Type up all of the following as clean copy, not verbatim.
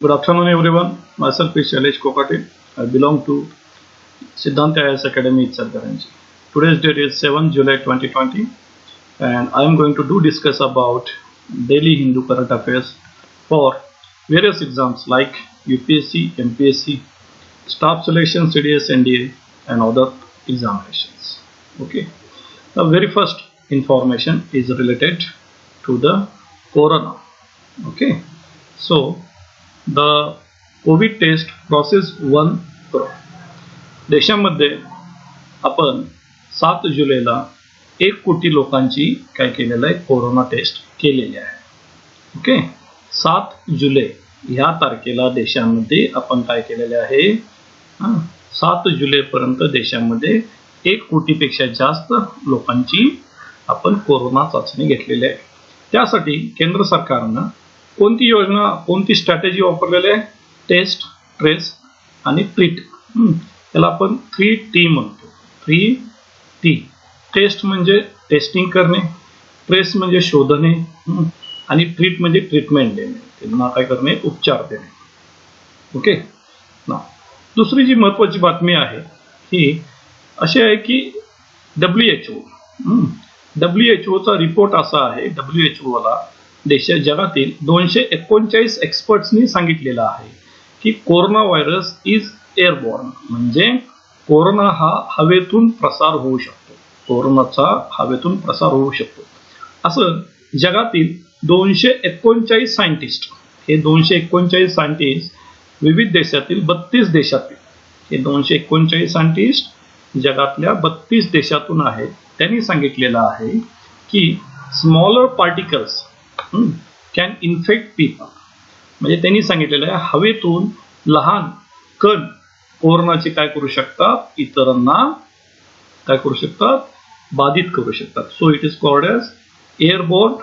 Good afternoon, everyone. Myself is Shailesh Kokate. I belong to Siddhanta IAS Academy, Ichalkaranji. Today's date is 7 July 2020, and I am going to discuss about daily Hindu current affairs for various exams like UPSC, MPSC, staff selection, CDS, NDA, and other examinations. Okay. The very first information is related to the corona. Okay. So the COVID test process 1 करो. देशामध्ये आपण 7 जुलैला 1 कोटी लोकांची काय केलेलं आहे, corona taste केलेली आहे. ओके. 7 जुलै ह्या तारखेला देशामध्ये आपण काय केलेले आहे, 7 जुलै पर्यंत देशामध्ये 1 कोटीपेक्षा जास्त लोकांची आपण कोरोना चाचणी घेतलेली आहे. त्यासाठी केंद्र सरकारनं कोणती योजना, कोणती स्ट्रॅटेजी वापरलेली आहे, टेस्ट, ट्रेस आणि ट्रीट. त्याला आपण 3T म्हणतो. 3T. टेस्ट म्हणजे टेस्टिंग करणे, ट्रेस म्हणजे शोधणे, आणि ट्रीट म्हणजे ट्रीटमेंट देणे, त्यांना काय करणे, उपचार देणे. ओके ना. दुसरी जी महत्वाची बातमी आहे ही अशी आहे की WHO चा रिपोर्ट असा आहे, WHO जगातील 239 एक्सपर्ट्सनी सांगितलेलं आहे की कोरोना व्हायरस इज एअरबॉर्न, म्हणजे कोरोना हा हवेतून प्रसार होऊ शकतो. कोरोनाचा हवेतून प्रसार होऊ शकतो असं जगातील 239 सायंटिस्ट, हे 239 सायंटिस्ट विविध देशातील 32 देशातील, हे 239 सायंटिस्ट जगातल्या 32 देशातून आहेत. त्यांनी सांगितलेलं आहे की smaller particles can infect people, म्हणजे त्यांनी सांगितलेलं आहे हवेतून लहान कण कोरोनाचे काय करू शकतात, इतरांना काय करू शकतात, बाधित करू शकतात. So it is called as airborne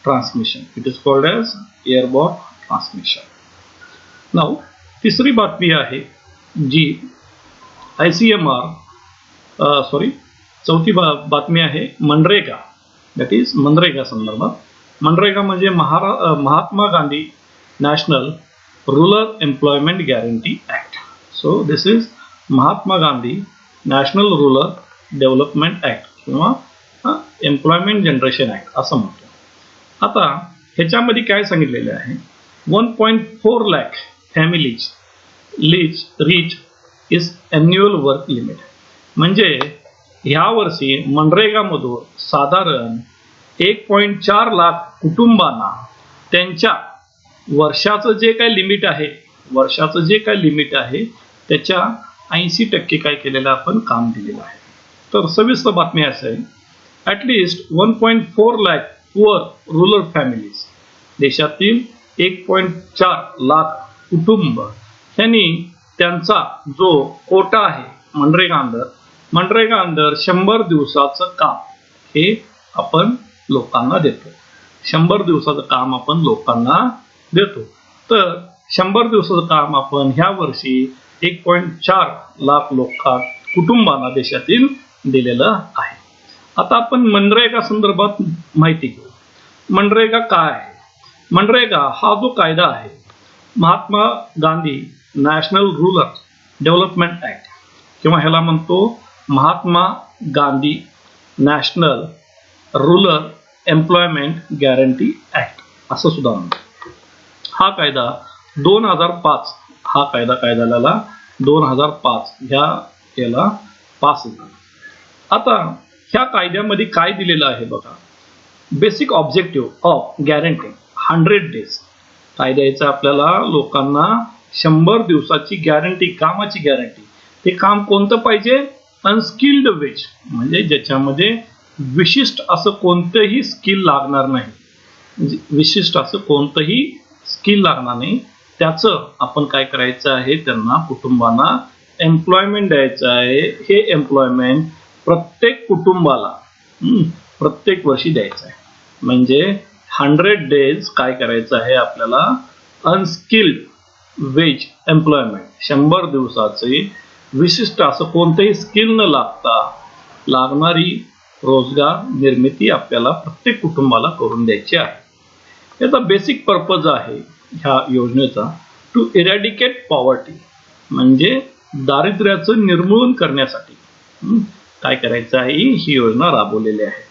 transmission. It is called as airborne transmission. Now तिसरी बातमी आहे जी चौथी बातमी आहे मनरेगा. दॅट इज मनरेगा संदर्भात. मनरेगा म्हणजे Mahatma Gandhi national rural employment guarantee act. So this is Mahatma Gandhi national rural development act किंवा एम्प्लॉयमेंट जनरेशन ऍक्ट असं म्हणतो. आता ह्याच्यामध्ये काय सांगितलेले आहे, 1.4 lakh families reach is annual work limit, म्हणजे ह्या वर्षी मनरेगामधून साधारण 1.4 लाख कुटुंबांना त्यांच्या वर्षाचं जे काही लिमिट आहे त्याच्या 80% काय केलेलं आपण काम दिलेलं आहे. तर सविस्तर बातमी असेल, at least 1.4 lakh poor rural families, देशातील 1.4 लाख कुटुंब यांनी त्यांचा जो कोटा आहे मनरेगा अंदर 100 दिवसाचं काम हे आपण लोकांना देतो. 100 दिवसाचं काम आपण लोकांना देतो. तर 100 दिवसाचं काम आपण ह्या वर्षी 1.4 लाख कुटुंबांना देशातील दिलेलं आहे. आता आपण मनरेगा संदर्भात माहिती घेऊ. मनरेगा काय आहे? मनरेगा हा जो कायदा आहे, Mahatma Gandhi national rural development act, किंवा ह्याला म्हणतो Mahatma Gandhi national rural employment guarantee act असं सुद्धा म्हणतो. हा कायदा 2005, हा कायदा 2005 याला पास झाला. आता ह्या कायद्यामध्ये काय दिलेलं आहे बघा, basic objective of guarantee 100 days. कायद्याचं आपल्याला लोकांना 100 दिवसाची गॅरंटी, कामाची गॅरंटी. ते काम कोणतं पाहिजे, अनस्किल्ड वेज, म्हणजे ज्याच्यामध्ये विशिष्ट असं कोणतंही स्किल लागणार नाही, त्याचं आपण काय करायचं आहे, त्यांना कुटुंबांना एम्प्लॉयमेंट द्यायचं आहे. हे एम्प्लॉयमेंट प्रत्येक कुटुंबाला प्रत्येक वर्षी द्यायचं आहे. म्हणजे 100 डेज काय करायचं आहे आपल्याला, अनस्किल्ड वेज एम्प्लॉयमेंट, 100 दिवसाचे विशिष्ट असं कोणतंही स्किल न लागणारी रोजगार निर्मिती आपल्याला प्रत्येक कुटुंबाला करून द्यायची आहे. याचा बेसिक पर्पज आहे ह्या योजनेचा टू इरॅडिकेट पॉवर्टी, म्हणजे दारिद्र्याचं निर्मूलन करण्यासाठी काय करायचं आहे, ही योजना राबवलेली आहे.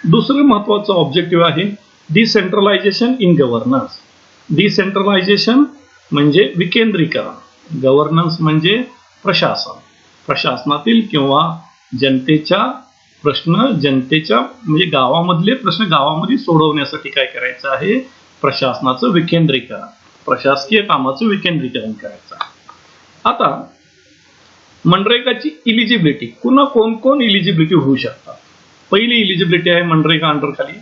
दुसरं महत्वाचं ऑब्जेक्टिव्ह आहे डिसेंट्रलायझेशन इन गव्हर्नन्स. डिसेंट्रलायझेशन म्हणजे विकेंद्रीकरण, गव्हर्नन्स म्हणजे प्रशासन. प्रशासनातील किंवा जनतेच्या म्हणजे गावामधले प्रश्न गावामध्ये सोडवण्यासाठी काय करायचं आहे, प्रशासनाचं विकेंद्रीकरण, प्रशासकीय कामाचं विकेंद्रीकरण करायचं. आता मनरेगाची इलिजिबिलिटी, कोण इलिजिबिलिटी होऊ शकतात. पहिली इलिजिबिलिटी आहे मनरेगा अंडर खाली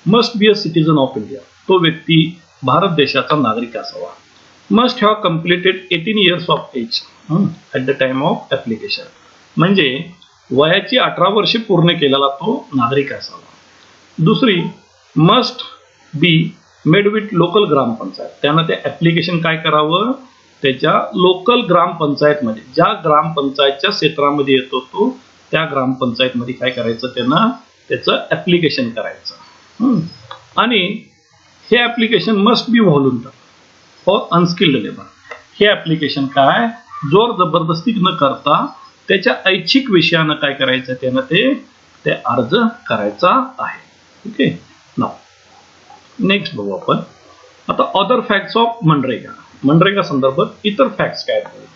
must be a citizen of India, तो व्यक्ती भारत देशाचा नागरिक असावा. Must have completed 18 years of age at the time of application, म्हणजे वयाची 18 वर्षे पूर्ण केलेला तो नागरिक असावा. दुसरी must be made with local gram panchayat, त्यानं ते ऍप्लिकेशन काय करावं, त्याच्या लोकल ग्रामपंचायतमध्ये, ज्या ग्रामपंचायतच्या क्षेत्रामध्ये येतो तो त्या ग्रामपंचायतमध्ये काय करायचं, त्यांना त्याचं ऍप्लिकेशन करायचं. आणि हे application must be volunteer for unskilled labour. हे ऍप्लिकेशन काय जोर जबरदस्ती न करता त्याच्या ऐच्छिक विषयानं काय करायचं, त्यानं ते अर्ज करायचा आहे. ओके, नाव नेक्स्ट बघू आपण आता अदर फॅक्ट्स ऑफ मनरेगा. मनरेगा संदर्भात इतर फॅक्ट्स काय आहेत.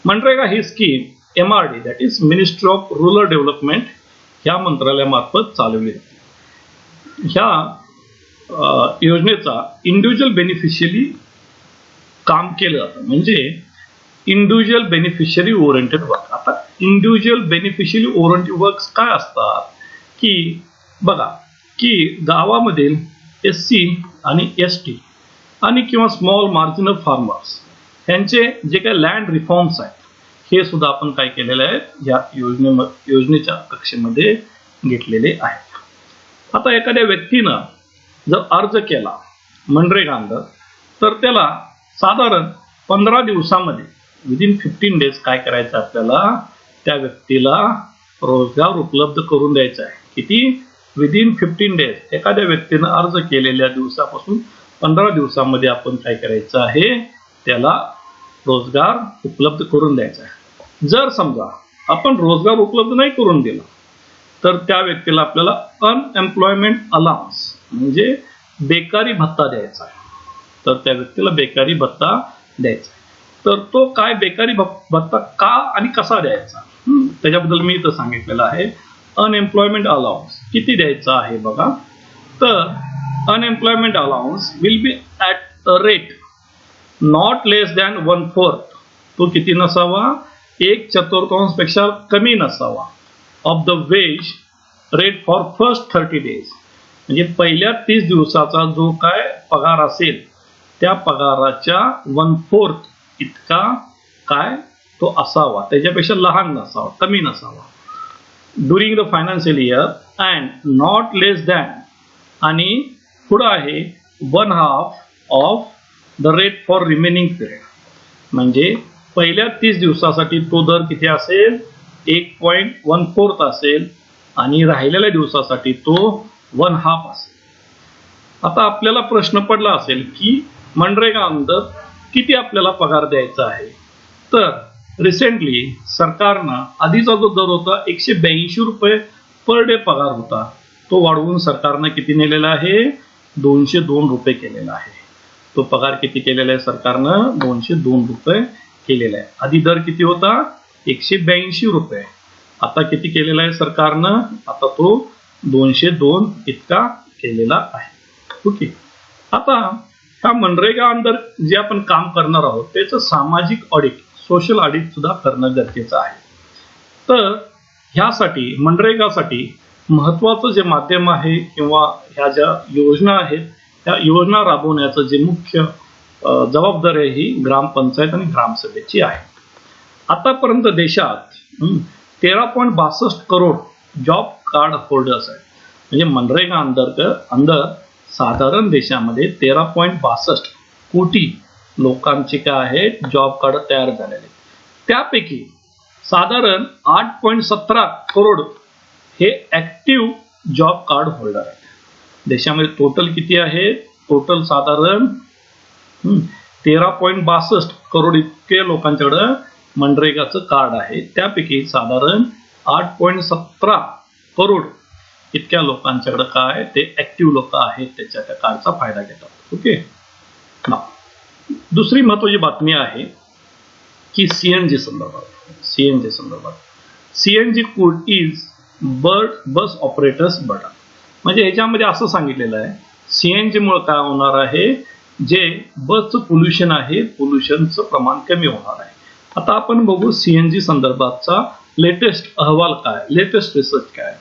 मनरेगा ही scheme MRD that is ministry of rural development ह्या मंत्रालयामार्फत चालवली जाते. ह्या योजनेचा इंडिव्हिज्युअल बेनिफिशियरी काम केलं जातं, म्हणजे इंडिव्हिज्युअल बेनिफिशियरी ओरिएंटेड वर्क. आता इंडिव्हिज्युअल बेनिफिशियरी ओरिएंटेड वर्क काय असतात, की बघा की गावामधील SC आणि ST आणि किंवा स्मॉल मार्जिनल फार्मर्स यांचे जे काही लँड रिफॉर्म्स आहेत हे सुद्धा आपण काय केलेले आहेत या योजनेच्या कक्षेमध्ये घेतलेले आहेत. आता एखाद्या व्यक्तीनं जर अर्ज केला मनरेगा अंडर, तर त्याला साधारण 15 दिवसामध्ये विदिन 15 days काय करायचं, आपल्याला त्या व्यक्तीला रोजगार उपलब्ध करून द्यायचा आहे. किती, विदिन 15 days. एखाद्या व्यक्तीनं अर्ज केलेल्या दिवसापासून 15 दिवसामध्ये आपण काय करायचं आहे, त्याला रोजगार उपलब्ध करून द्यायचा आहे. जर समजा आपण रोजगार उपलब्ध नाही करून दिला तर त्या व्यक्तीला आपल्याला अनएम्प्लॉयमेंट अलाउन्स म्हणजे बेकारी भत्ता द्यायचा आहे. तर त्या व्यक्तीला बेकारी भत्ता द्यायचा. तर तो काय बेकारी भत्ता का आणि कसा द्यायचा त्याच्याबद्दल मी इथं सांगितलेलं आहे. अनएम्प्लॉयमेंट अलाउन्स किती द्यायचा आहे बघा, तर unemployment allowance will be at a rate not less than 1/4, तो किती नसावा, 1/4 पेक्षा कमी नसावा, of the wage rate for first 30 days, म्हणजे पहिल्या 30 दिवसाचा जो काय पगार असेल त्या पगाराच्या 1/4 इतका काय तो असावा, त्याच्यापेक्षा लहान नसावा, कमी नसावा. During the financial year and not less than, आणि पुढं आहे 1/2 of the rate for remaining period, म्हणजे पहिल्या 30 दिवसासाठी तो दर किती असेल, 1.14 असेल आणि राहिलेल्या दिवसासाठी तो 1/2 असेल. आता आपल्याला प्रश्न पडला असेल की मनरेगा अंदर किती आपल्याला पगार द्यायचा आहे. तर रिसेंटली सरकारनं आधीचा जो दर होता 182 रुपये पर डे पगार होता, तो वाढवून सरकारनं किती नेलेला आहे, 202 रुपये केलेला आहे. तो पगार किती केलेला आहे सरकारनं, 202 रुपये केलेला आहे. आधी दर किती होता, 182 रुपये. आता किती केलेला आहे सरकारनं, आता तो 202 इतका केलेला आहे. ओके, आता ह्या मनरेगा अंदर जे आपण काम करणार आहोत त्याचं सामाजिक ऑडिट, सोशल ऑडिट सुद्धा करणं गरजेचं आहे. तर ह्यासाठी मनरेगासाठी महत्वाचं जे माध्यम आहे किंवा ह्या ज्या योजना आहेत त्या योजना राबवण्याचं जे मुख्य जबाबदारी आहे ही ग्रामपंचायत आणि ग्रामसभेची आहे. आतापर्यंत देशात 13.62 करोड जॉब कार्ड होल्डर्स आहेत. म्हणजे मनरेगा अंदर साधारण देशामध्ये 13.62 कोटी लोकांचे काय आहेत जॉब कार्ड तयार झालेले. त्यापैकी साधारण 8.17 करोड हे ऍक्टिव्ह जॉब कार्ड होल्डर आहेत. देशामध्ये टोटल किती आहे, टोटल साधारण 13.62 करोड इतके लोकांच्याकडं मनरेगाचं कार्ड आहे. त्यापैकी साधारण 8.17 करोड इतक्या लोकांच्याकडे काय ते ऍक्टिव्ह लोक आहेत, त्या कार्डचा फायदा घेतात. ओके. दुसरी महत्वाची बातमी आहे की सीएनजी संदर्भात CNG code is bus operators button. म्हणजे ह्याच्यामध्ये असं सांगितलेलं आहे सीएनजी मुळे काय होणार आहे, जे बसचं पोल्युशन आहे, पोल्युशनचं प्रमाण कमी होणार आहे. आता आपण बघू सीएनजी संदर्भातचा लेटेस्ट अहवाल काय, लेटेस्ट रिसर्च काय.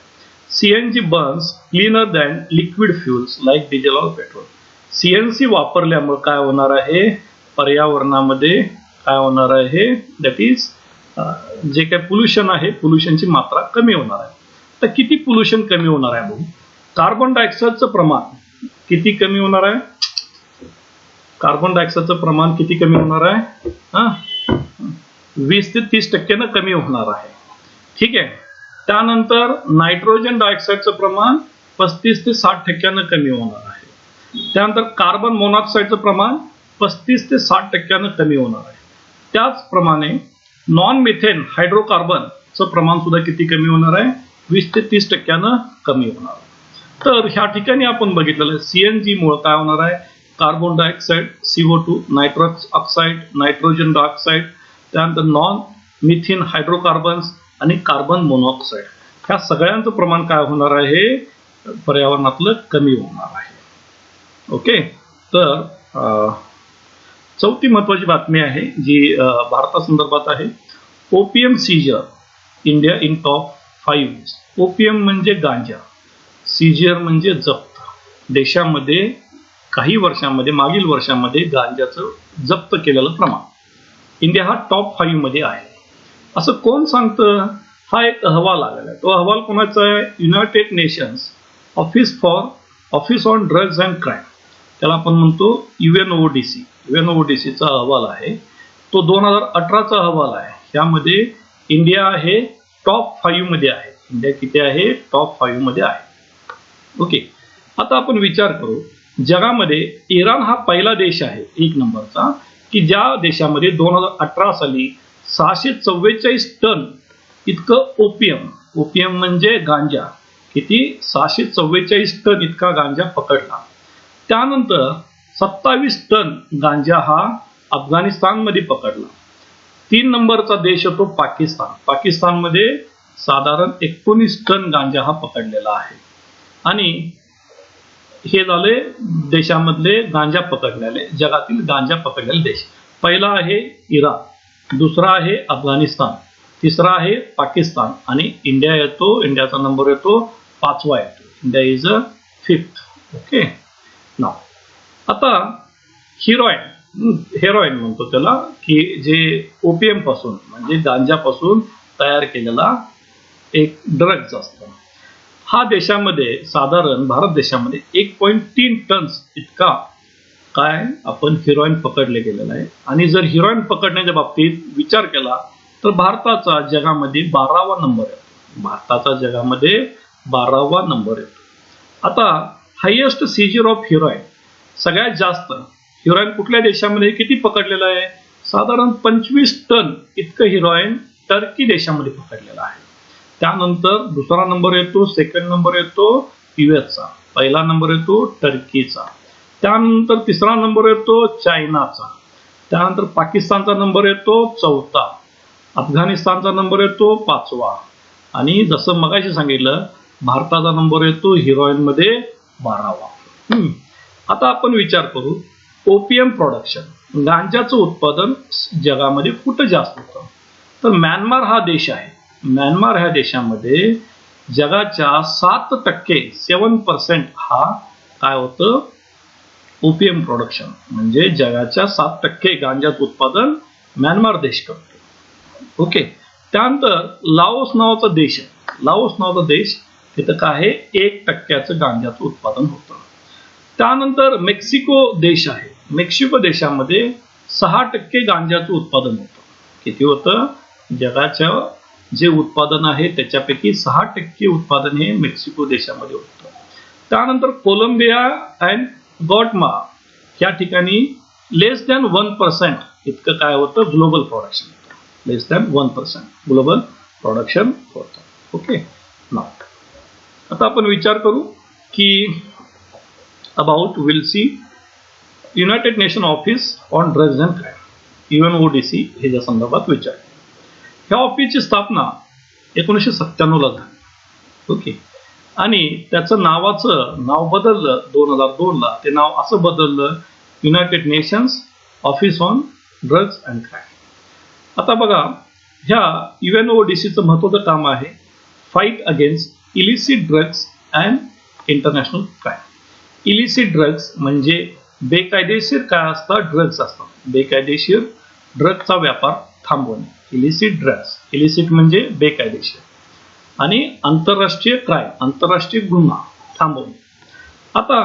CNG Burns cleaner than liquid fuels like diesel और पेट्रोल. सीएनजी वापरल्यामुळे काय होणार आहे, पर्यावरणामध्ये काय होणार आहे, दॅट इज जे काही पोल्युशन आहे, पोल्युशनची मात्रा कमी होणार आहे. तर किती पोल्युशन कमी होणार आहे बघू. कार्बन डायऑक्साईडचं प्रमाण किती कमी होणार आहे, कार्बन डायऑक्साईडचं प्रमाण किती कमी होणार आहे, 20 ते 30% कमी होणार आहे. ठीक आहे. त्यानंतर नायट्रोजन डायऑक्साईडचं प्रमाण 35 ते 60% कमी होणार आहे. त्यानंतर कार्बन मोनॉक्साईडचं प्रमाण 35 ते 60% कमी होणार आहे. त्याचप्रमाणे नॉन मिथेन हायड्रोकार्बनचं प्रमाण सुद्धा किती कमी होणार आहे, 20 ते 30% कमी होणार आहे. तर ह्या ठिकाणी आपण बघितलेलं सीएनजी मुळे काय होणार आहे, carbon dioxide, CO2, nitrous oxide, nitrogen dioxide, त्यानंतर नॉन मिथेन हायड्रोकार्बन्स आणि कार्बन मोनॉक्साईड, ह्या सगळ्यांचं प्रमाण काय होणार आहे, पर्यावरणातलं कमी होणार आहे. ओके. तर चौथी महत्वाची बातमी आहे जी भारतासंदर्भात आहे. OPM seizure India in top 5. OPM म्हणजे गांजा, सीजर म्हणजे जप्त. देशामध्ये काही वर्षांमध्ये, मागील वर्षांमध्ये गांजाचं जप्त केलेलं प्रमाण इंडिया हा टॉप 5 मध्ये आहे. असं कोण सांगतं, हा एक अहवाल आलेला आहे. तो अहवाल कोणाचा आहे, United nations office on drugs and crime, त्याला आपण म्हणतो UNODCचा अहवाल आहे. तो 2018चा अहवाल आहे. यामध्ये इंडिया आहे टॉप 5 मध्ये आहे. इंडिया किती आहे, टॉप 5 मध्ये आहे. ओके. आता आपण विचार करू, जगामध्ये इराण हा पहिला देश आहे 1 नंबरचा, की ज्या देशामध्ये 2018 साली 644 टन इतकं ओपीएम म्हणजे गांजा, किती 644 टन इतका गांजा पकडला. त्यानंतर 27 टन गांजा हा अफगाणिस्तानमध्ये पकडला. 3 नंबरचा देश होतो पाकिस्तानमध्ये साधारण 19 टन गांजा हा पकडलेला आहे. आणि हे झाले देशामधले गांजा पकडलेले, जगातील गांजा पकडलेले देश. पहिला आहे इराण, दुसरा आहे अफगाणिस्तान, तिसरा आहे पाकिस्तान आणि इंडिया येतो. इंडियाचा नंबर येतो 5वा येतो. India is a 5th. Okay. नाव आता हेरोईन म्हणतो त्याला, की जे ओपीएम पासून म्हणजे गांजापासून तयार केलेला एक ड्रग्ज असतो. हा देशामध्ये साधारण भारत देशामध्ये 1.3 टन्स इतका काय आपण हिरोईन पकडले गेलेला आहे. आणि जर हिरोईन पकडण्याच्या बाबतीत विचार केला तर भारताचा जगामध्ये 12वा नंबर येतो. भारताचा जगामध्ये 12वा नंबर येतो. आता हायेस्ट सीजर ऑफ हिरोईन, सगळ्यात जास्त हिरोईन कुठल्या देशामध्ये किती पकडलेलं आहे, साधारण 25 टन इतकं हिरोईन टर्की देशामध्ये पकडलेलं आहे. त्यानंतर दुसरा नंबर येतो, सेकंड नंबर येतो युएसचा, पहिला नंबर येतो टर्कीचा, त्यानंतर तिसरा नंबर येतो चायनाचा, त्यानंतर पाकिस्तानचा नंबर येतो 4था, अफगाणिस्तानचा नंबर येतो 5वा आणि जसं मगाशी सांगितलं भारताचा नंबर येतो हिरोईन मध्ये 12वा. आता आपण विचार करू, ओपीएम प्रोडक्शन, गांजाचं उत्पादन जगामध्ये कुठं जास्त होतं, तर म्यानमार हा देश आहे. म्यानमार ह्या देशामध्ये जगाच्या 7% हा काय होतं, ओपीएम प्रोडक्शन, म्हणजे जगाच्या 7% गांजाचं उत्पादन म्यानमार देश करतो. ओके. त्यानंतर लाओस नावाचा देश आहे. लाओस नावाचा देश, तिथं काय आहे 1% गांजाचं उत्पादन होतं. त्यानंतर मेक्सिको देश आहे. मेक्सिको देशामध्ये 6% गांजाचं उत्पादन होतं. किती होतं, जगाच्या जे उत्पादन आहे त्याच्यापैकी 6% उत्पादन हे मेक्सिको देशामध्ये होतं. त्यानंतर कोलंबिया अँड ग्वाटेमाला या ठिकाणी लेस दॅन 1% इतकं काय होतं ग्लोबल प्रोडक्शन होतं, लेस दॅन 1% ग्लोबल प्रोडक्शन होतं. ओके. नाव आता आपण विचार करू की about will see United nation office on drugs and crime, UNODC हे ज्या संदर्भात विचार. ह्या ऑफिसची स्थापना 1997 झाली. ओके. आणि त्याचं नाव बदललं 2002 ला. ते नाव असं बदललं United nations office on drugs and crime. आता बघा, ह्या UNODCचं महत्त्वाचं काम आहे fight against illicit drugs and international crime. Illicit drugs म्हणजे बेकायदेशीर काय असतात, ड्रग्ज असतात. बेकायदेशीर ड्रग्जचा व्यापार थांबवणे, इलिसिट ड्रग्ज. इलिसिट म्हणजे बेकायदेशीर. आणि आंतरराष्ट्रीय क्राईम, आंतरराष्ट्रीय गुन्हा थांबवणे. आता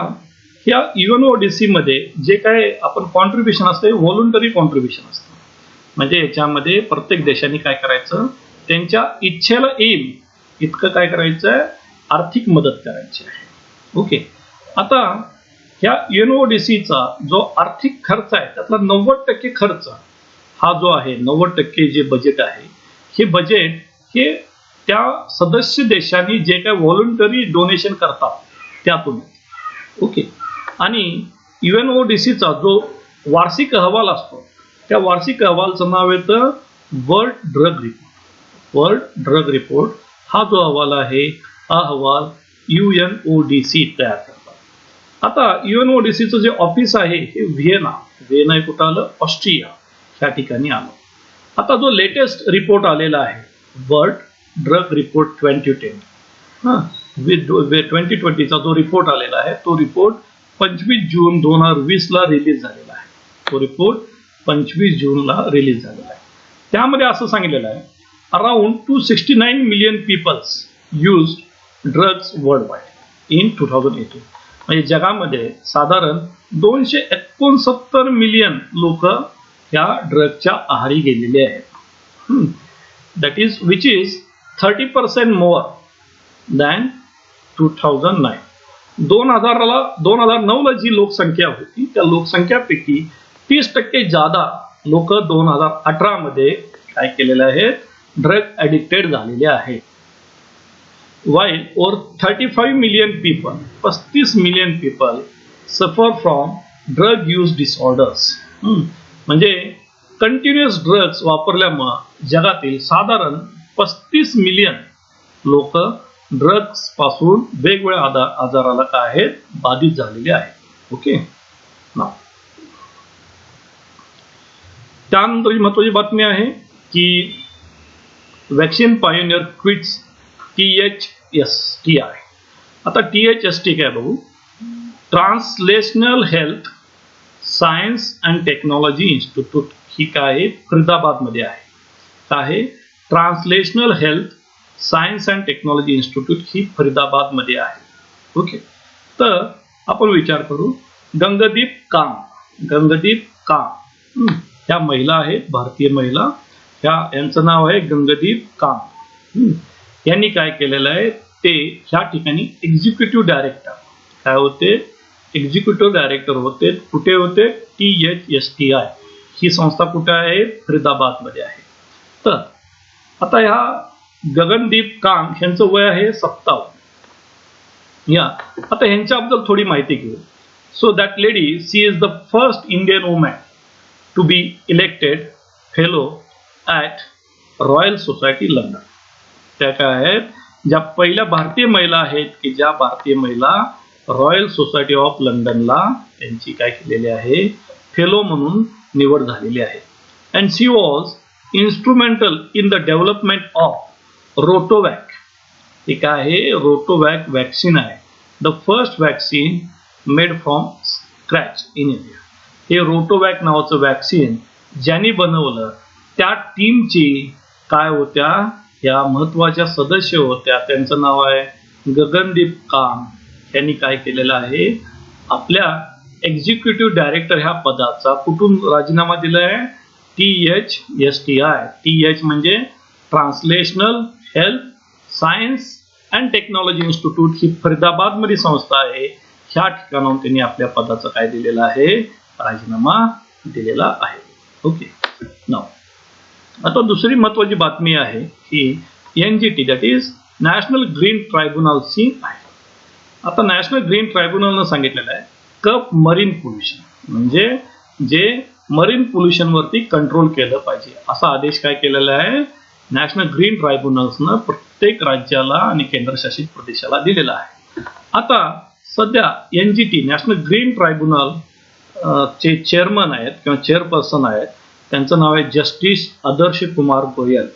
ह्या UNODC मध्ये जे काय आपण कॉन्ट्रीब्युशन असते, व्हॉलंटरी कॉन्ट्रीब्युशन असतं. म्हणजे याच्यामध्ये प्रत्येक देशाने काय करायचं, त्यांच्या इच्छेला येईल इतकं काय करायचं, आर्थिक मदत करायची आहे. ओके. आता ह्या UNODCचा जो आर्थिक खर्च आहे त्यातला 90% खर्च हा जो आहे, 90% जे बजेट आहे, हे बजेट हे त्या सदस्य देशांनी जे काय व्हॉलंटरी डोनेशन करतात त्यातून. ओके. आणि UNODCचा जो वार्षिक अहवाल असतो, त्या वार्षिक अहवालाचं नाव येतं world drug report. World drug report हा जो अहवाल आहे, हा अहवाल UNODC तयार करतात. आता UNODCचं जे ऑफिस आहे हे व्हिएना हे कुठं आलं, ऑस्ट्रिया ह्या ठिकाणी आलं. आता जो लेटेस्ट रिपोर्ट आलेला आहे वर्ल्ड ड्रग रिपोर्ट 2010, 2020चा जो रिपोर्ट आलेला आहे, तो रिपोर्ट 25 जून 2020 ला रिलीज झालेला आहे. तो रिपोर्ट 25 जूनला रिलीज झालेला आहे. त्यामध्ये असं सांगितलेलं आहे around 269 million peoples use drugs worldwide in 2018. म्हणजे जगामध्ये साधारण 269 मिलियन लोक या ड्रगच्या आहारी गेलेले आहेत. That is which is 30% more than 2009. 2009 ला जी लोकसंख्या होती त्या लोकसंख्यापैकी 30% जादा लोक 2018 मध्ये काय केलेले आहेत, ड्रग ऍडिक्टेड झालेले आहेत. while over 35 million people, 35 million people suffer from drug use disorders. म्हणजे कंटिन्युअस ड्रग्ज वापरल्यामुळे जगातील साधारण 35 मिलियन लोक ड्रग्ज पासून वेगवेगळ्या आजाराला काय आहेत, बाधित झालेले आहेत. ओके. त्यानंतर महत्वाची बातमी आहे की वॅक्सिन पायोनियर क्विट्स THSTI. आता THST काय बघू, translational health science and technology institute. ही काय फरीदाबाद मध्ये आहे. काय translational health science and technology institute ही फरीदाबाद मध्ये आहे. ओके. तर आपण विचार करू, गंगदीप काम ह्या महिला आहेत, भारतीय महिला. यांचं नाव आहे गंगदीप काम. यांनी काय केलेलं आहे, ते ह्या ठिकाणी एक्झिक्युटिव्ह डायरेक्टर काय होते, एक्झिक्युटिव्ह डायरेक्टर होते. कुठे होते, THSTI ही संस्था कुठे आहे, फरीदाबाद मध्ये आहे. तर आता ह्या गगनदीप काम यांचं वय आहे 57. या आता ह्यांच्याबद्दल थोडी माहिती घेऊ. So that lady, she is the first Indian woman to be elected fellow at Royal Society London. त्या काय आहेत, ज्या पहिल्या भारतीय महिला आहेत की ज्या भारतीय महिला रॉयल सोसायटी ऑफ लंडनला त्यांची काय केलेली आहे, फेलो म्हणून निवड झालेली आहे. And she was instrumental in the development of Rotavac. हे काय आहे, रोटोवॅक वॅक्सिन आहे. The first vaccine made from scratch in India. हे रोटोवॅक नावाचं वॅक्सिन ज्यांनी बनवलं त्या टीमची काय होत्या, या महत्वाच्या सदस्य होत्या. त्यांचं नाव आहे गगनदीप काम. यांनी काय केलेलं आहे, आपल्या एक्झिक्युटिव्ह डायरेक्टर ह्या पदाचा कुठून राजीनामा दिलाय, THSTI. TH म्हणजे translational health science and technology institute ही फरीदाबाद मध्ये संस्था आहे. ह्या ठिकाणाहून त्यांनी आपल्या पदाचा काय दिलेला आहे, राजीनामा दिलेला आहे. ओके. नाव आता दुसरी महत्वाची बातमी आहे की NGT that is national green ट्रायब्युनलची आहे. आता नॅशनल ग्रीन ट्रायब्युनलनं सांगितलेलं आहे कप मरीन पोल्युशन म्हणजे जे मरीन पोल्युशन वरती कंट्रोल केलं पाहिजे असा आदेश काय केलेला आहे नॅशनल ग्रीन ट्रायब्युनल्सनं प्रत्येक राज्याला आणि केंद्रशासित प्रदेशाला दिलेला आहे. आता सध्या NGT नॅशनल ग्रीन ट्रायब्युनल चे चेअरमन आहेत किंवा चेअरपर्सन आहेत त्यांचं नाव आहे जस्टिस आदर्श कुमार गोयल.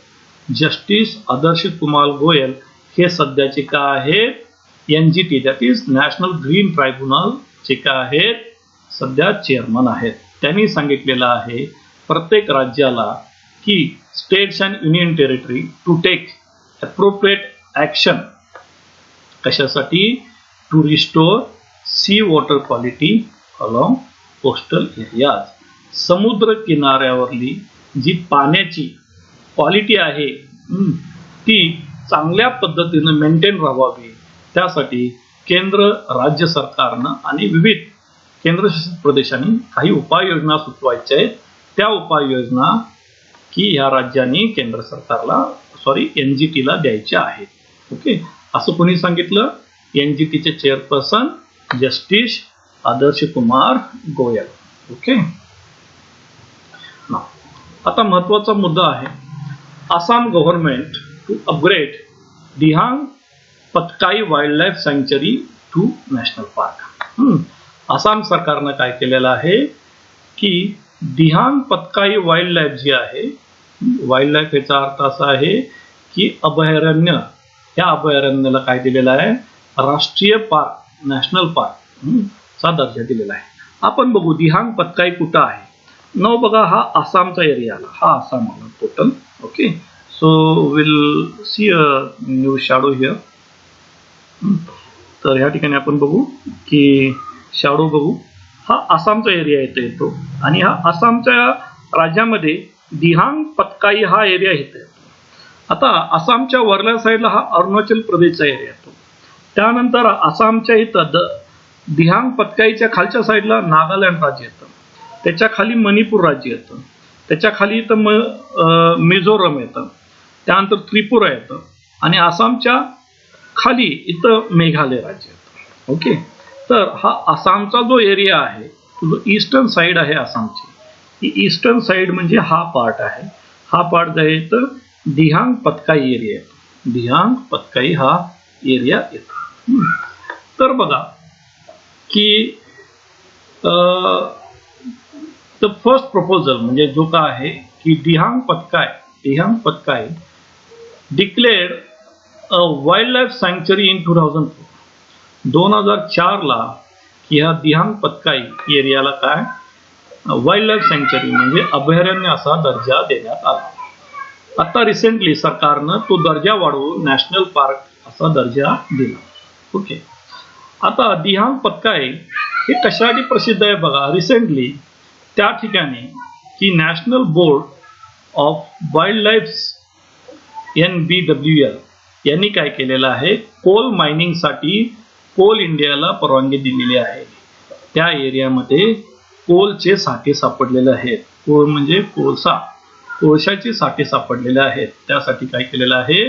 जस्टिस आदर्श कुमार गोयल हे सध्याचे काय आहेत NGT that is national green tribunal चे काय आहेत सध्या चेअरमन आहेत. त्यांनी सांगितलेलं आहे प्रत्येक राज्याला की states and union territory to take appropriate action कशासाठी to restore sea water quality along coastal areas. समुद्र किनाऱ्यावरली जी पाण्याची क्वालिटी आहे ती चांगल्या पद्धतीने मेंटेन राहावी त्यासाठी केंद्र राज्य सरकारनं आणि विविध केंद्रशासित प्रदेशांनी काही उपाययोजना सुचवायच्या आहेत. त्या उपाययोजना की ह्या राज्यांनी केंद्र सरकारला NGT ला द्यायच्या आहेत. ओके. असं कोणी सांगितलं NGTचे chairperson justice Adarsh Kumar Goel. Okay. आता महत्वाचा मुद्दा आहे Assam government to upgrade Dehing Patkai wildlife sanctuary to national park. Assam सरकारनं काय केलेलं आहे की दिहांग पतकाई वाईल्ड लाईफ जी आहे वाईल्ड लाईफ याचा अर्थ असा आहे की अभयारण्य या अभयारण्याला काय दिलेलं आहे राष्ट्रीय पार्क नॅशनल पार्क चा दर्जा दिलेला आहे. आपण बघू दिहांग पतकाई कुठं आहे. नाव बघा हा आसामचा एरिया आला हा आसाम आला total. Okay. So will see a new shadow here. तर ह्या ठिकाणी आपण बघू की शॅडो बघू हा आसामचा एरिया येतो आणि हा आसामच्या राज्यामध्ये दिहांग पतकाई हा एरिया येतो. आता आसामच्या वरल्या साईडला हा अरुणाचल प्रदेशचा एरिया येतो. त्यानंतर आसामच्या इथं दिहांग पतकाईच्या खालच्या साईडला नागालँड राज्य येतं. त्याच्या खाली मणिपूर राज्य येतं. त्याच्या खाली इथं मिझोरम येतं. त्यानंतर त्रिपुरा येतं आणि आसामच्या खाली इथं मेघालय राज्य येतं. ओके. तर हा आसामचा जो एरिया आहे जो ईस्टर्न साइड आहे आसामची ही ईस्टर्न साइड म्हणजे हा पार्ट आहे. हा पार्ट जो आहे तर दिहांग पतकाई एरिया येतो. दिहांग पतकाई हा एरिया येतो. तर बघा की द फर्स्ट प्रपोजल म्हणजे जो काय आहे की Dehing Patkai declared a wildlife sanctuary in 2004. 2004 ला ह्या दिहांग पतकाई एरियाला काय वाईल्ड लाईफ सँक्चुरी म्हणजे अभयारण्य असा दर्जा देण्यात आला. आता रिसेंटली सरकारनं तो दर्जा वाढवून नॅशनल पार्क असा दर्जा दिला. ओके. आता दिहांग पतकाई हे कशासाठी प्रसिद्ध आहे बघा. रिसेंटली त्या ठिकाणी की national board of wild life NBWL यांनी काय केलेलं आहे कोल मायनिंग साठी कोल इंडियाला परवानगी दिलेली आहे. त्या एरियामध्ये कोलचे साठे सापडलेले आहेत. कोल म्हणजे कोळशाचे साठे सापडलेले आहेत. त्यासाठी काय केलेलं आहे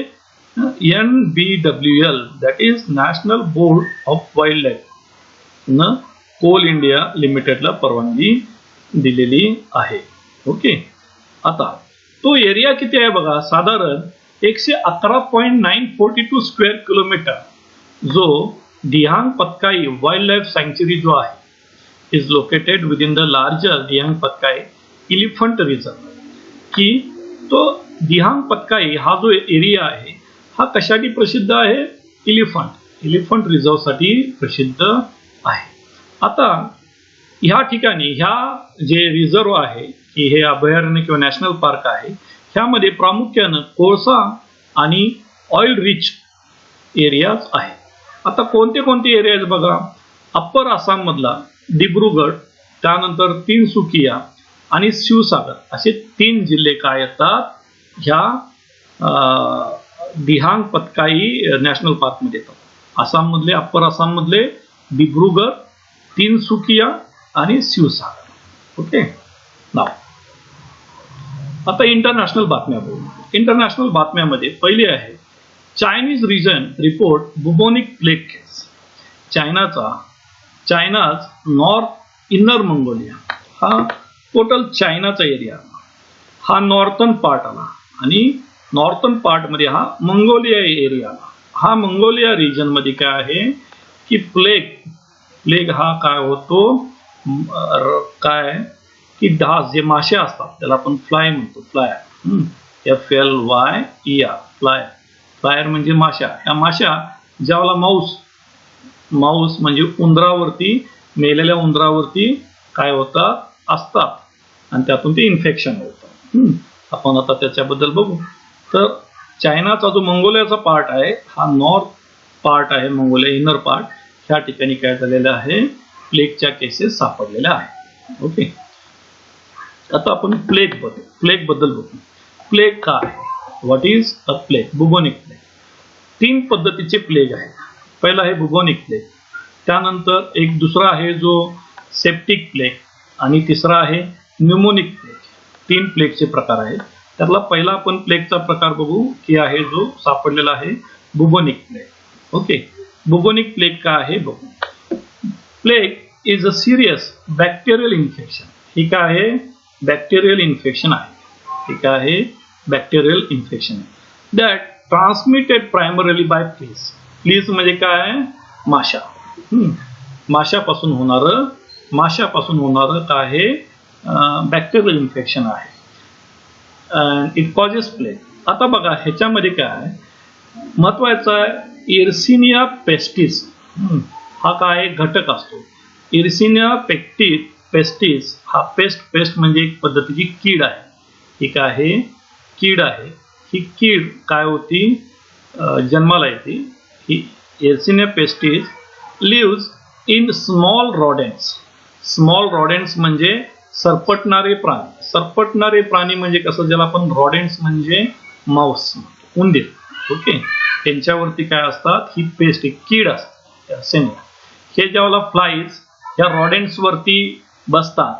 NBWL that is national board of wild life न कोल इंडिया लिमिटेडला परवानगी दिलेली आहे. ओके. आता तो एरिया किती आहे बघा साधारण 111.942 स्क्वेअर किलोमीटर जो Dehing Patkai wildlife sanctuary जो आहे is located within the larger Dehing Patkai elephant reserve. की तो दिहांग पतकाई हा जो एरिया आहे हा कशासाठी प्रसिद्ध आहे इलिफंट रिझर्व साठी प्रसिद्ध आहे. आता ह्या ठिकाणी ह्या जे रिझर्व आहे की हे अभयारण्य किंवा नॅशनल पार्क आहे ह्यामध्ये प्रामुख्यानं कोळसा आणि ऑइल रिच एरियाज आहेत. आता कोणते कोणते एरियाज बघा अप्पर आसाम मधला डिब्रुगड त्यानंतर तिनसुकिया आणि शिवसागर असे 3 जिल्हे काय येतात ह्या दिहांग पतकाई नॅशनल पार्क मध्ये येतात. आसाम मधले अप्पर आसाम मधले डिब्रुगड तिनसुकिया आणि शिवसागर. ओके. नाव आता इंटरनॅशनल बातम्या बघू. इंटरनॅशनल बातम्यामध्ये पहिली आहे Chinese region report bubonic plague case. चायनाच नॉर्थ इनर मंगोलिया हा टोटल चायनाचा एरिया, हा नॉर्थन पार्ट आला आणि नॉर्थन पार्ट मध्ये हा मंगोलिया एरिया आला. हा मंगोलिया रिजन मध्ये काय आहे की प्लेग हा काय होतो, काय की डास जे मासे असतात त्याला आपण फ्लाय म्हणतो, फ्लायर, FLYER, फ्लायर म्हणजे माशा. या माशा ज्यावेळेला माऊस म्हणजे उंदरावरती, मेलेल्या उंदरावरती काय होतात असतात आणि त्यातून ते इन्फेक्शन होतं. आपण आता त्याच्याबद्दल बघू. तर चायनाचा जो मंगोलियाचा पार्ट आहे हा नॉर्थ पार्ट आहे, मंगोलिया इनर पार्ट. ह्या ठिकाणी काय झालेलं आहे, प्लेगच्या केसेस सापडलेल्या आहेत. ओके, आता आपण प्लेग बद्दल बघू. प्लेग काय, what is a plague? Bubonic plague. 3 पद्धतीचे प्लेग आहेत. पहिला आहे बुबोनिक प्लेग, त्यानंतर एक दुसरा आहे जो सेप्टिक प्लेग आणि तिसरा आहे न्यूमोनिक प्लेग. 3 प्लेगचे प्रकार आहेत. त्यातला पहिला आपण प्लेगचा प्रकार बघू की आहे जो सापडलेला आहे bubonic plague. Okay, bubonic plague काय आहे बघू. Plague is a serious bacterial infection. ही काय आहे, बॅक्टेरियल इन्फेक्शन आहे. ही काय आहे, बॅक्टेरियल इन्फेक्शन आहे that transmitted primarily by fleas. Fleas म्हणजे काय, माशा. माशापासून होणारं काय आहे, बॅक्टेरियल इन्फेक्शन आहे. It causes plague. आता बघा ह्याच्यामध्ये काय महत्वाचं आहे, एर्सिनिया पेस्टिस हा काय घटक असतो. एर्सिनिया पेस्टिस हा पेस्ट म्हणजे एक पद्धतीची कीड आहे. ही काय आहे, कीड आहे. ही कीड काय होती, जन्माला येते. ही एर्सिनिया पेस्टिस लिव्स इन स्मॉल रॉडेंट्स म्हणजे सरपटणारे प्राणी म्हणजे कसं, ज्याला आपण रॉडेंट्स म्हणजे माऊस, उंदीर. ओके, त्यांच्यावरती काय असतात, ही पेस्ट, एक कीड असते. हे ज्यावेळेला फ्लाईज या रॉडेंट्स वरती बसतात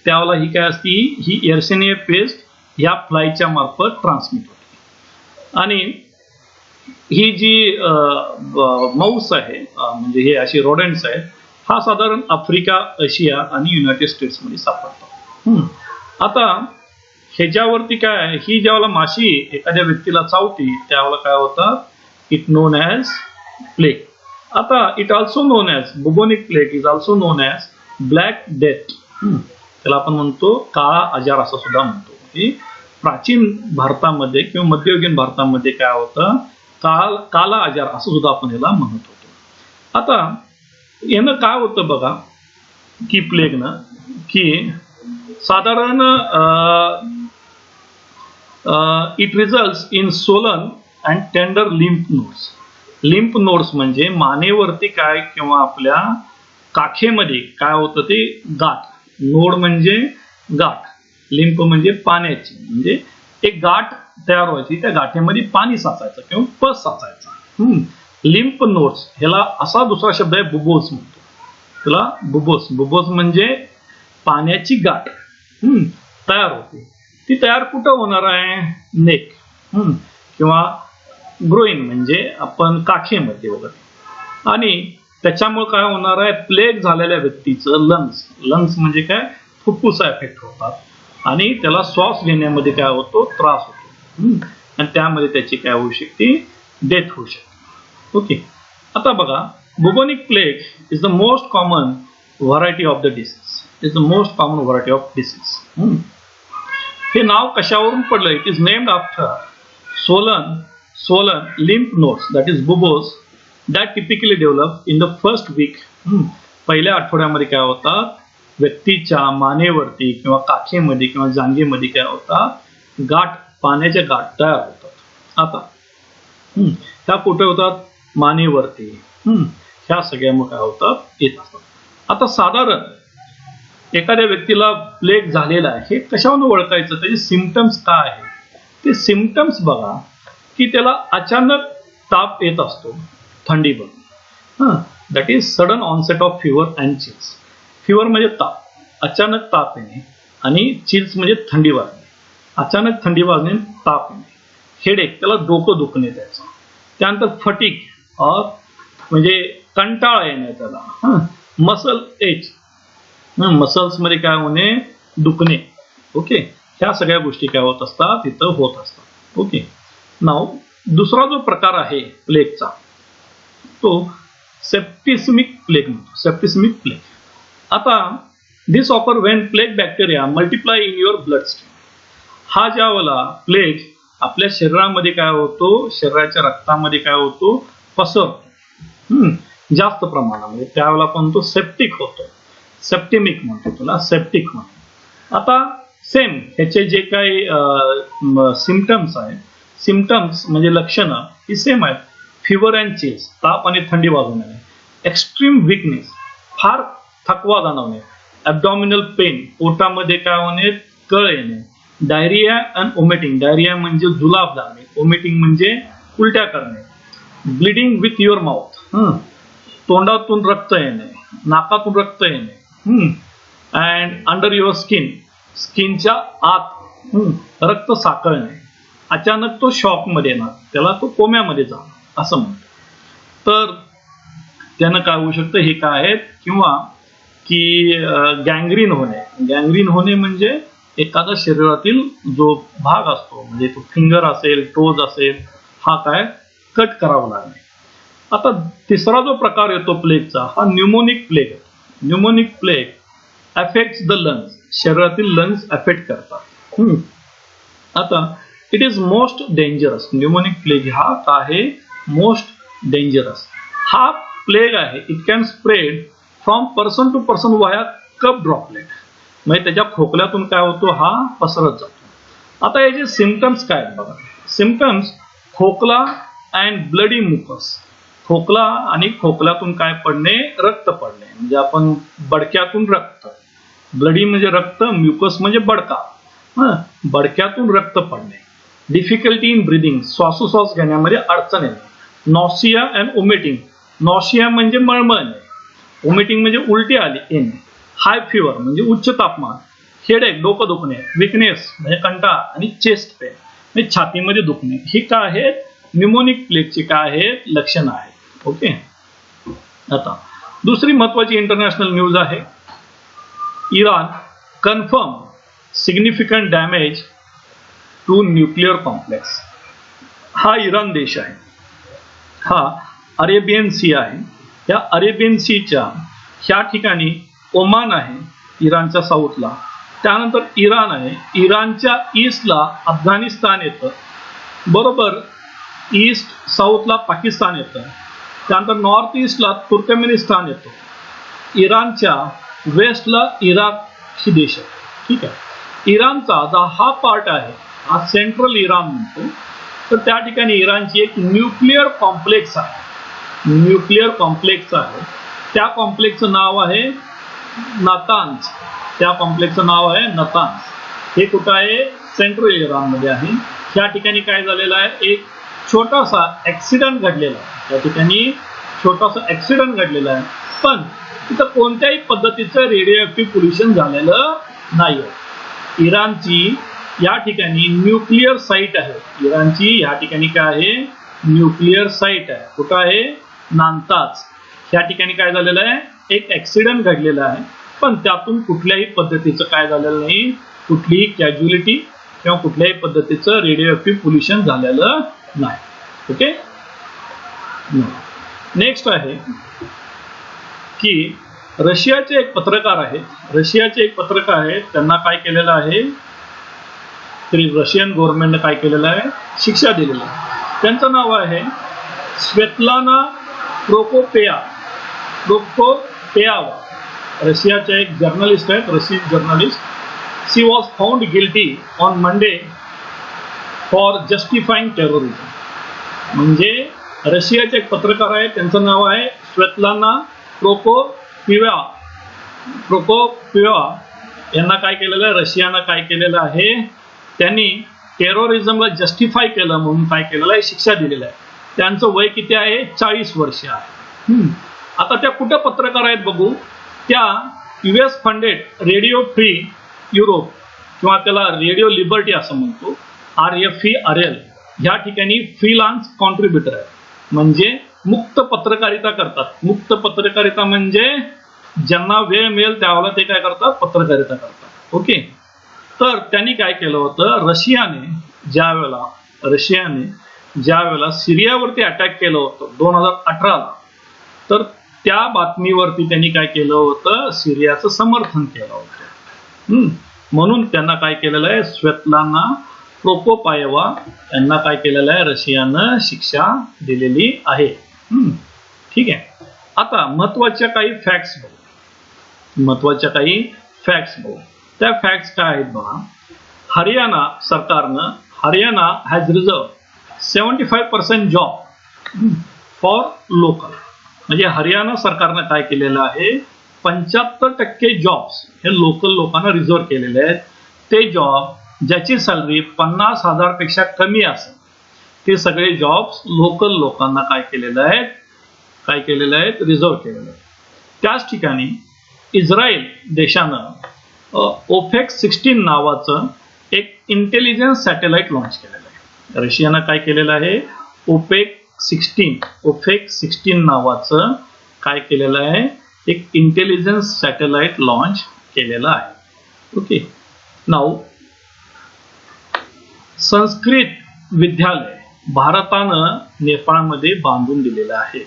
त्यावेळेला ही काय असती, ही एर्सिनिया पेस्ट ह्या फ्लायच्या मार्फत ट्रान्समिट होते. आणि ही जी माऊस आहे म्हणजे हे अशी रॉडेंट्स आहेत, हा साधारण आफ्रिका, आशिया आणि युनायटेड स्टेट्स मध्ये सापडतो. आता ह्याच्यावरती काय आहे, ही ज्यावेळेला माशी एखाद्या व्यक्तीला चावती त्यावेळेला काय होतं, इट नोन ॲज प्लेग. आता it also non as bubonic plague is also non as black death. त्याला आपण म्हणतो काळा आजार असं सुद्धा म्हणतो. की प्राचीन भारतामध्ये किंवा मध्ययुगीन भारतामध्ये काय होतं, काला आजार असं सुद्धा आपण याला म्हणत होतो. आता यानं काय होतं बघा की प्लेगनं, की साधारण it results in Solan and tender lymph nodes म्हणजे मानेवरती काय किंवा आपल्या काखेमध्ये काय होतं ते गाठ. नोड म्हणजे गाठ, लिम्फ म्हणजे पाण्याची, म्हणजे एक गाठ तयार व्हायची, त्या गाठीमध्ये पाणी साचायचं किंवा पस साचायचा. लिम्फ नोड्स ह्याला असा दुसरा शब्द आहे बुबोज म्हणतो. त्याला बुबोज म्हणजे पाण्याची गाठ तयार होते. ती तयार कुठं होणार आहे, नेक किंवा ग्रोइन म्हणजे आपण काखेमध्ये वगैरे. आणि त्याच्यामुळे काय होणार आहे, प्लेग झालेल्या व्यक्तीचं लंग्स म्हणजे काय, फुफ्फुस इफेक्ट होतात आणि त्याला श्वास घेण्यामध्ये काय होतो, त्रास होतो आणि त्यामध्ये त्याची काय होऊ शकते, डेथ होऊ शकते. ओके, आता बघा bubonic plague is the most common variety of the disease. हे नाव कशावरून पडलं, it is named after swollen lymph nodes, that is buboes, that typically develop in the first week. पहिल्या आठवड्यामध्ये काय होतात, व्यक्तीच्या मानेवरती किंवा काखेमध्ये किंवा जांघेमध्ये काय होतात, पाण्याच्या गाठ तयार होतात. आता ह्या कुठे होतात, मानेवरती. ह्या सगळ्यामुळे काय होतात, येत असतात. आता साधारण एखाद्या व्यक्तीला प्लेग झालेला आहे हे कशावरून ओळखायचं, त्याचे सिम्पटम्स काय आहे. ते सिम्पटम्स बघा की त्याला अचानक ताप येत असतो, थंडी बघ, that is sudden onset of fever and chills. Fever म्हणजे ताप, अचानक ताप येणे, आणि चिल्स म्हणजे थंडी वाजणे. अचानक थंडी वाजणे, ताप येणे. हेडेक, त्याला डोकं दुखणे त्याचं. त्यानंतर फटीक म्हणजे कंटाळा येणे त्याला. मसल एच, मसल्स मध्ये काय होणे, दुखणे. ओके, ह्या सगळ्या गोष्टी काय होत असतात, इथं होत असतात. ओके, नाव दुसरा जो प्रकार आहे प्लेगचा, तो सेप्टिसिमिक प्लेग म्हणतो. Septicemic plague. आता this occur when plague bacteria multiply in your blood stream. हा ज्या वेळेला प्लेग आपल्या शरीरामध्ये काय होतो, शरीराच्या रक्तामध्ये काय होतो, पसरतो जास्त प्रमाणामध्ये, त्यावेळेला पण तो सेप्टिक होतो. सेप्टिमिक म्हणतो, तुला सेप्टिक म्हणतो. आता सेम ह्याचे जे काही सिम्पटम्स आहेत, सिम्पटम्स म्हणजे लक्षणं ही सेम आहेत. फिवर अँड चिल्स, ताप आणि थंडी वाजून येणे. एक्स्ट्रीम विकनेस, फार थकवा जाणवणे. ॲब्डॉमिनल पेन, पोटामध्ये काय होणे, कळ येणे. डायरिया अँड ओमिटिंग, डायरिया म्हणजे जुलाब लागणे, ओमिटिंग म्हणजे उलट्या करणे. ब्लिडिंग विथ युअर माउथ, तोंडातून रक्त येणे, नाकातून रक्त येणे. अँड अंडर युअर स्किन, स्किनच्या आत रक्त साकळणे. अचानक तो शॉक मध्ये येणार, त्याला तो कोम्यामध्ये जाणार असं म्हणतो. तर त्यानं काय होऊ शकतं, हे काय आहेत, किंवा की गँग्रीन होणे. गँग्रीन होणे म्हणजे एखादा शरीरातील जो भाग असतो, म्हणजे तो फिंगर असेल, टोज असेल, हा काय कट करावा लागणे. आता तिसरा जो प्रकार येतो प्लेगचा, हा न्यूमोनिक प्लेग आहे. Pneumonic plague affects the lungs, शरीरातील लंग्स अफेक्ट करतात. आता it is most dangerous. Pneumonic plague हा काय आहे, मोस्ट डेंजरस. हा प्लेग आहे, it can spread from person to person via cough droplet. म्हणजे त्याच्या खोकल्यातून काय होतो, हा पसरत जातो. आता याचे सिम्पटम्स काय आहेत बघा. सिम्पटम्स, खोकला अँड ब्लडी मुकस. खोकला आणि खोकल्यातून काय पडणे, रक्त पडणे, म्हणजे आपण बडक्यातून रक्त. ब्लडी म्हणजे रक्त, म्युकस म्हणजे बडका, बडक्यातून रक्त पडणे. डिफिकल्टी इन ब्रिदिंग, श्वासोश्वास घेण्यामध्ये अडचण येणे. नॉसिया अँड ओमिटिंग, नॉसिया म्हणजे मळमळणे, ओमिटिंग म्हणजे उलटी आली येणे. हाय फिवर म्हणजे उच्च तापमान. हेडेक, डोकं दुखणे. विकनेस म्हणजे कंटाळा. आणि चेस्ट पेन म्हणजे छातीमध्ये दुखणे. ही काय आहेत, न्यूमोनिक प्लेगची काय आहेत, लक्षणं आहेत. ओके, आता दुसरी महत्वाची इंटरनॅशनल न्यूज आहे. Iran confirm significant damage to nuclear complex. हा इराण देश आहे, हा अरेबियन सी आहे. या अरेबियन सीच्या ह्या ठिकाणी ओमान आहे, इराणच्या साऊथला. त्यानंतर इराण आहे, इराणच्या ईस्टला अफगाणिस्तान येतं, बरोबर ईस्ट साऊथला पाकिस्तान येतं. त्यानंतर नॉर्थ ईस्टला तुर्कमेनिस्तान येतो. इराणच्या वेस्टला इराक ही देश आहे. ठीक आहे, इराणचा जो हा पार्ट आहे, हा सेंट्रल इराण म्हणतो. तर त्या ठिकाणी इराणची एक न्यूक्लिअर कॉम्प्लेक्स आहे, न्यूक्लिअर कॉम्प्लेक्स आहे. त्या कॉम्प्लेक्सचं नाव आहे नातान्स. त्या कॉम्प्लेक्सचं नाव आहे नातान्स. हे कुठं आहे, सेंट्रल इराणमध्ये आहे. त्या ठिकाणी काय झालेलं आहे, एक छोटासा ऍक्सिडेंट घडलेला आहे. त्या ठिकाणी छोटासा ऍक्सिडेंट घडलेला आहे, पण तिथं कोणत्याही पद्धतीचं रेडिओ पोल्युशन झालेलं नाही आहे. इराणची या ठिकाणी न्यूक्लिअर साईट आहे. इराणची या ठिकाणी काय आहे, न्यूक्लिअर साईट आहे. कुठं आहे, नातान्स. या ठिकाणी काय झालेलं आहे, एक ऍक्सिडेंट घडलेला आहे, पण त्यातून कुठल्याही पद्धतीचं काय झालेलं नाही, कुठलीही कॅज्युअलिटी किंवा कुठल्याही पद्धतीचं रेडिओ पोल्युशन झालेलं नाही. ओके, नेक्स्ट आहे की रशियाचे एक पत्रकार आहेत. रशियाचे एक पत्रकार आहेत, त्यांना काय केलेलं आहे, तरी रशियन गव्हर्नमेंटने काय केलेलं आहे, शिक्षा दिलेली आहे. त्यांचं नाव आहे स्वेतलाना प्रोकोपेयावा. रशियाच्या एक जर्नलिस्ट आहेत, Russian journalist. She was found guilty on Monday for justifying terrorism. म्हणजे रशियाचे एक पत्रकार आहेत, त्यांचं नाव आहे स्वेतलाना प्रोकोपिवा. यांना काय केलेलं आहे, रशियानं काय केलेलं आहे, त्यांनी टेररिझमला जस्टिफाय केलं म्हणून काय केलेलं आहे, शिक्षा दिलेलं आहे. त्यांचं वय किती आहे, 40 वर्ष आहे. आता त्या कुठं पत्रकार आहेत बघू, त्या US funded radio free Europe किंवा त्याला रेडिओ लिबर्टी असं म्हणतो, RFE-RL ह्या ठिकाणी फ्रीलान्स कॉन्ट्रीब्युटर आहे, म्हणजे मुक्त पत्रकारिता करतात. मुक्त पत्रकारिता म्हणजे ज्यांना वेळ मिळेल त्यावेळेला ते काय करतात, पत्रकारिता करतात. ओके. तर त्यांनी काय केलं होतं, रशियाने ज्या वेळेला सिरियावरती अटॅक केलं होतं 2018 ला, तर त्या बातमीवरती त्यांनी काय केलं होतं, सिरियाचं समर्थन केलं होतं. म्हणून त्यांना काय केलेलं आहे, स्वेतलाना प्रोकोपायेवा यांना काय केलेलं आहे, रशियानं शिक्षा दिलेली आहे. ठीक आहे. आता महत्वाच्या काही फॅक्ट्स बघू. त्या फॅक्ट्स काय आहेत बघा. हरियाणा सरकारनं, Haryana has reserve 75% job for local, म्हणजे हरियाणा सरकारनं काय केलेलं आहे, 75% जॉब्स हे लोकल लोकांना रिझर्व केलेले आहेत. ते जॉब ज्याची सॅलरी 50,000 पेक्षा कमी असेल ते सगळे जॉब्स लोकल लोकांना काय केलेले आहेत, रिझर्व केलेले आहेत. त्याच ठिकाणी इस्रायल देशानं OPEC-16 नावाचं एक इंटेलिजन्स सॅटेलाइट लॉन्च केलेलं आहे. रशियानं काय केलेलं आहे, OPEC-16 नावाचं काय केलेलं आहे, एक इंटेलिजन्स सॅटेलाइट लॉन्च केलेलं आहे. ओके. नाउ संस्कृत विद्यालय भारतानं नेपाळमध्ये बांधून दिलेलं आहे.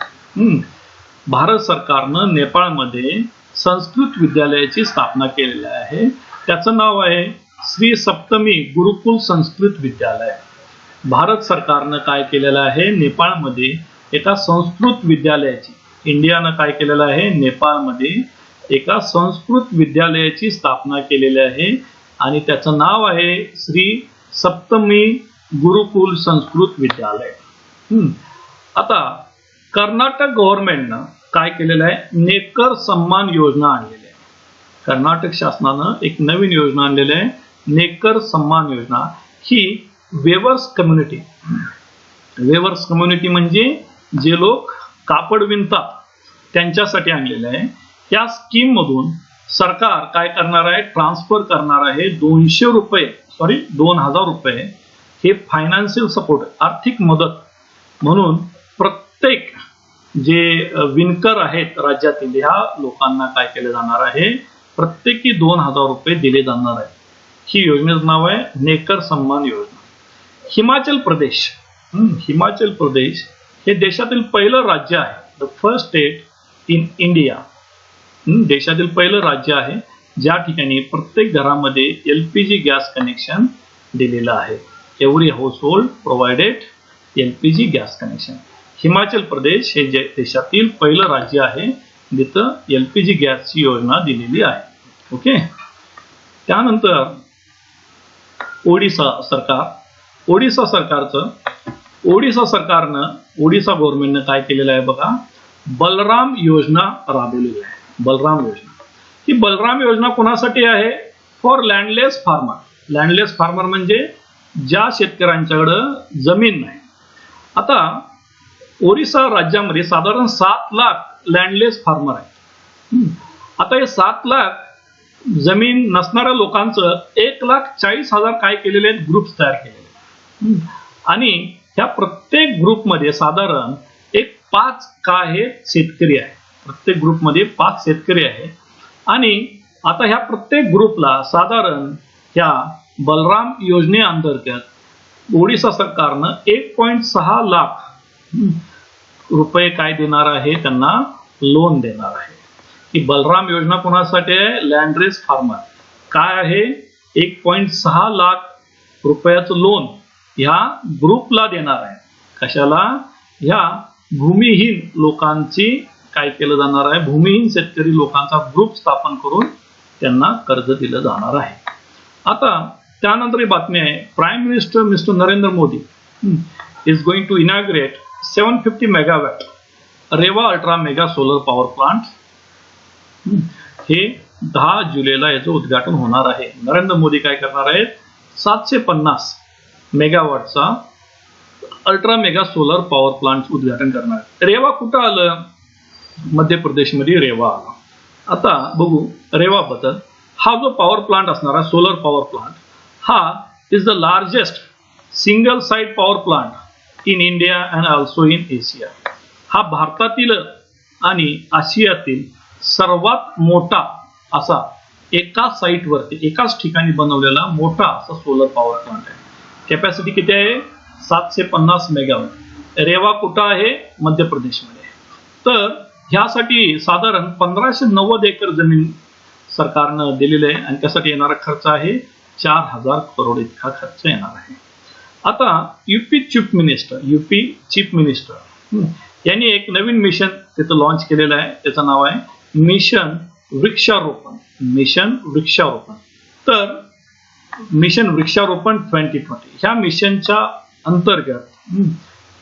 भारत सरकारनं नेपाळमध्ये संस्कृत विद्यालयाची स्थापना केलेली आहे. त्याचं नाव आहे श्री सप्तमी गुरुकुल संस्कृत विद्यालय. भारत सरकारनं काय केलेलं आहे, नेपाळमध्ये एका संस्कृत विद्यालयाची, इंडियानं काय केलेलं आहे, नेपाळमध्ये एका संस्कृत विद्यालयाची स्थापना केलेली आहे आणि त्याचं नाव आहे श्री सप्तमी गुरुकुल संस्कृत विद्यालय. आता कर्नाटक गव्हर्नमेंटनं काय केलेलं आहे, नेकर सन्मान योजना आणलेली आहे. कर्नाटक शासनानं एक नवीन योजना आणलेली आहे, नेकर सन्मान योजना. ही वेवर्स कम्युनिटी म्हणजे जे लोक कापड विणतात त्यांच्यासाठी आणलेलं आहे. या स्कीम मधून सरकार काय करणार आहे, ट्रान्सफर करणार आहे 2,000 रुपये हे फायनान्शियल सपोर्ट, आर्थिक मदत म्हणून प्रत्येक जे विणकर आहेत राज्यातील ह्या लोकांना काय केले जाणार आहे, प्रत्येकी 2,000 रुपये दिले जाणार आहे. ही योजनेचं नाव आहे नेकर सन्मान योजना. हिमाचल प्रदेश हे देशातील पहिलं राज्य आहे, the first state in India. देशातील पहिलं राज्य आहे ज्या ठिकाणी प्रत्येक घरामध्ये LPG गॅस कनेक्शन दिलेलं आहे. Every household provided LPG gas connection. Himachal Pradesh हे देशातील पहिलं राज्य आहे जिथं LPG गॅसची योजना दिलेली आहे. ओके. त्यानंतर ओडिसा गव्हर्नमेंटनं काय केलेलं आहे बघा, बलराम योजना राबवलेली आहे. ही बलराम योजना कोणासाठी आहे, फॉर लँडलेस फार्मर म्हणजे ज्या शेतकऱ्यांच्याकडं जमीन नाही. आता ओरिसा राज्यामध्ये साधारण 7 लाख लँडलेस फार्मर आहेत. आता हे 7 लाख जमीन नसणाऱ्या लोकांचं 1,40,000 काय केलेले आहेत, ग्रुप्स तयार केलेले. आणि ह्या प्रत्येक ग्रुपमध्ये साधारण एक 5 काय शेतकरी आहे. प्रत्येक ग्रुपमध्ये 5 शेतकरी आहे. आणि आता ह्या प्रत्येक ग्रुपला साधारण ह्या बलराम योजनेअंतर्गत ओडिसा सरकारनं 1.6 लाख रुपये काय देणार आहे, त्यांना लोन देणार आहे. ही बलराम योजना कोणासाठी आहे, लँडलेस फार्मर. काय आहे, 1.6 लाख रुपयाचं लोन ह्या ग्रुपला देणार आहे. कशाला, ह्या भूमिहीन लोकांची काय केलं जाणार आहे, भूमिहीन शेतकरी लोकांचा ग्रुप स्थापन करून त्यांना कर्ज दिलं जाणार आहे. आता त्यानंतर ही बातमी आहे, prime minister mister Narendra Modi is going to inaugurate 750 megawatt Rewa ultra mega solar power plant. हे 10 जुलैला याचं उद्घाटन होणार आहे. नरेंद्र मोदी काय करणार आहेत, 750 मेगावॉटचा ultra mega solar power plant उद्घाटन करणार. रेवा कुठं आलं, मध्य प्रदेशमध्ये रेवा आला. आता बघू रेवा बद्दल. हा जो पॉवर प्लांट असणारा सोलर पॉवर प्लांट हा is the largest single site power plant in India and also in Asia. हा भारतातील आणि आशियातील सर्वात मोठा असा एकाच साईटवरती एकाच ठिकाणी बनवलेला मोठा असा सोलर पॉवर प्लांट आहे. कॅपॅसिटी किती आहे? 750 मेगावॉट. रेवा कुठं आहे? मध्य प्रदेशमध्ये. तर ह्यासाठी साधारण 1590 एकर जमीन सरकारनं दिलेली आहे आणि त्यासाठी येणारा खर्च आहे 4000 करोड इतका खर्च येणार आहे. आता यूपी चीफ मिनिस्टर यांनी एक नवीन मिशन तिथं लॉन्च केलेलं आहे. त्याचं नाव आहे मिशन वृक्षारोपण. तर मिशन वृक्षारोपण 2020 ह्या मिशनच्या अंतर्गत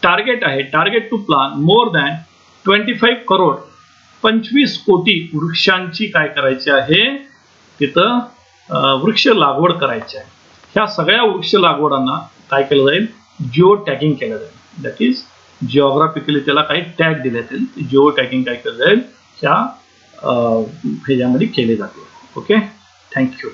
target to plant more than 25 crore 25 कोटी वृक्षांची काय करायची आहे? तिथं वृक्ष लागवड करायची आहे. ह्या सगळ्या वृक्ष लागवडांना काय केलं जाईल? जिओ टॅगिंग केलं जाईल. दॅट इज जिओग्राफिकली त्याला काही टॅग दिले जातील. जिओ टॅगिंग काय केलं जाईल? ह्या ह्याच्यामध्ये केले जातील. Okay, thank you.